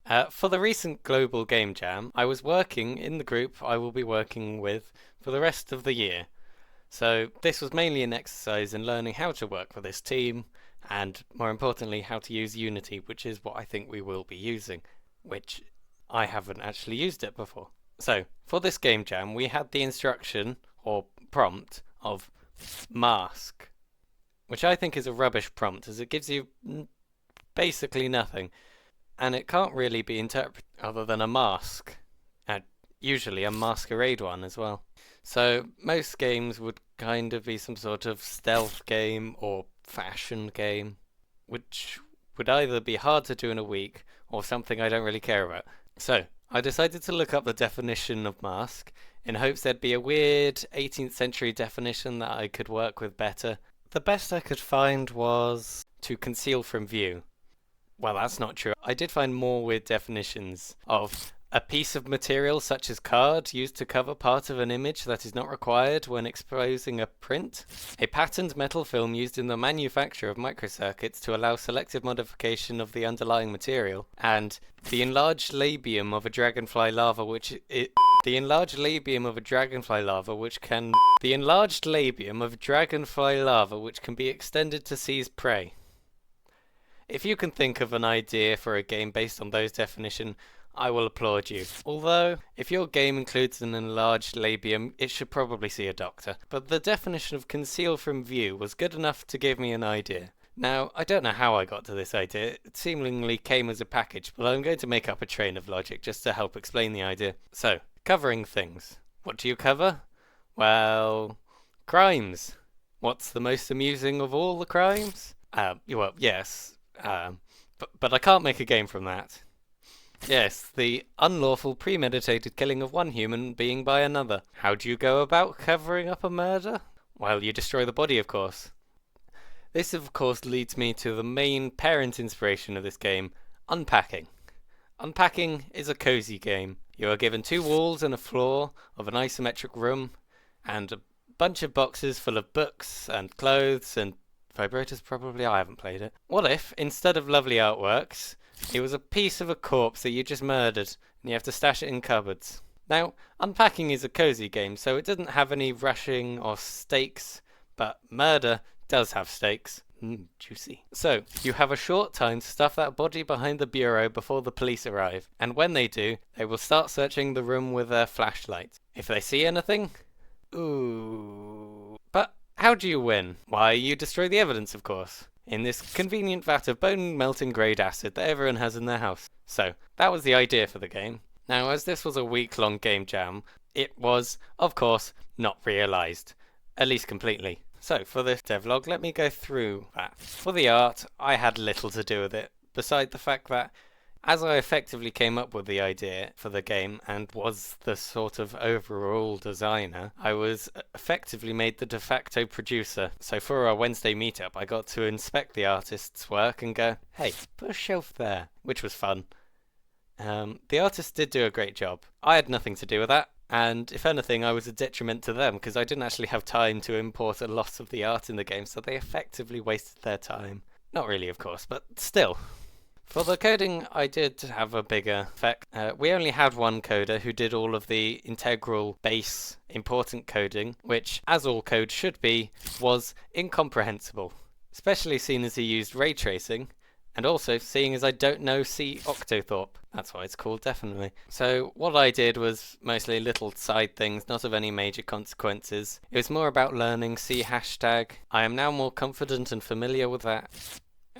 For the recent Global Game Jam, I was working in the group I will be working with for the rest of the year. So this was mainly an exercise in learning how to work with this team, and more importantly, how to use Unity, which is what I think we will be using, which I haven't actually used it before. So, for this game jam, we had the instruction, or prompt, of mask, which I think is a rubbish prompt, as it gives you basically nothing, and it can't really be interpreted other than a mask, and usually a masquerade one as well. So most games would kind of be some sort of stealth game or fashion game, which would either be hard to do in a week or something I don't really care about. So I decided to look up the definition of mask in hopes there'd be a weird 18th century definition that I could work with better. The best I could find was to conceal from view. Well, that's not true. I did find more weird definitions of a piece of material such as card used to cover part of an image that is not required when exposing a print, a patterned metal film used in the manufacture of microcircuits to allow selective modification of the underlying material, and the enlarged labium of a dragonfly larva which the enlarged labium of a dragonfly larva which can be extended to seize prey. If you can think of an idea for a game based on those definitions, I will applaud you. Although, if your game includes an enlarged labium, it should probably see a doctor. But the definition of conceal from view was good enough to give me an idea. Now, I don't know how I got to this idea. It seemingly came as a package, but I'm going to make up a train of logic just to help explain the idea. So, covering things. What do you cover? Well, crimes. What's the most amusing of all the crimes? Well, yes. But I can't make a game from that. Yes, the unlawful premeditated killing of one human being by another. How do you go about covering up a murder? Well, you destroy the body, of course. This, of course, leads me to the main parent inspiration of this game, unpacking. Unpacking is a cozy game. You are given 2 walls and a floor of an isometric room, and a bunch of boxes full of books and clothes and vibrators, probably. I haven't played it. What if, instead of lovely artworks, it was a piece of a corpse that you just murdered, and you have to stash it in cupboards? Now, unpacking is a cozy game, so it doesn't have any rushing or stakes, but murder does have stakes. Juicy. So, you have a short time to stuff that body behind the bureau before the police arrive, and when they do, they will start searching the room with their flashlight. If they see anything, ooh. But how do you win? Why, you destroy the evidence, of course, in this convenient vat of bone-melting grade acid that everyone has in their house. So, that was the idea for the game. Now, as this was a week-long game jam, it was, of course, not realised. At least completely. So, for this devlog, let me go through that. For the art, I had little to do with it, beside the fact that, as I effectively came up with the idea for the game and was the sort of overall designer, I was effectively made the de facto producer. So for our Wednesday meetup, I got to inspect the artist's work and go, hey, put a shelf there, which was fun. The artist did do a great job. I had nothing to do with that, and if anything, I was a detriment to them because I didn't actually have time to import a lot of the art in the game, so they effectively wasted their time. Not really, of course, but still. For the coding, I did have a bigger effect. We only had one coder who did all of the integral, base, important coding, which, as all code should be, was incomprehensible. Especially seeing as he used ray tracing, and also seeing as I don't know C Octothorpe. That's why it's called, definitely. So what I did was mostly little side things, not of any major consequences. It was more about learning C hashtag. I am now more confident and familiar with that.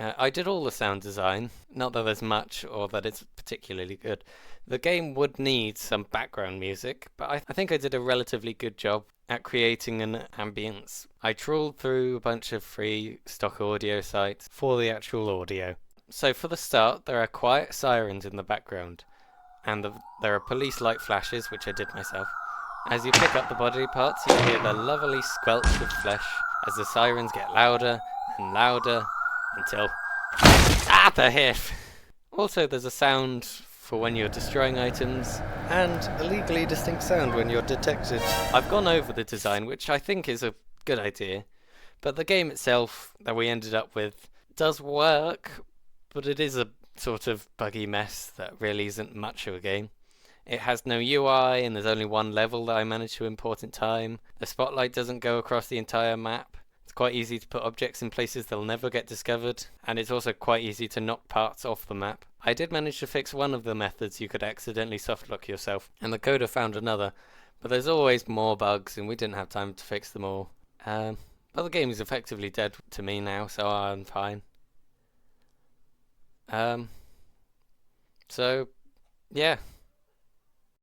I did all the sound design, not that there's much or that it's particularly good. The game would need some background music, but I think I did a relatively good job at creating an ambience. I trawled through a bunch of free stock audio sites for the actual audio. So for the start, there are quiet sirens in the background, and there are police light flashes, which I did myself. As you pick up the body parts, you hear the lovely squelch of flesh as the sirens get louder and louder, until the hiff. Also, there's a sound for when you're destroying items, and a legally distinct sound when you're detected. I've gone over the design, which I think is a good idea, but the game itself that we ended up with does work, but it is a sort of buggy mess that really isn't much of a game. It has no UI and there's only one level that I managed to import in time. The spotlight doesn't go across the entire map. It's quite easy to put objects in places they'll never get discovered, and it's also quite easy to knock parts off the map. I did manage to fix one of the methods you could accidentally softlock yourself, and the coder found another, but there's always more bugs and we didn't have time to fix them all. But the game is effectively dead to me now, so I'm fine. So, yeah.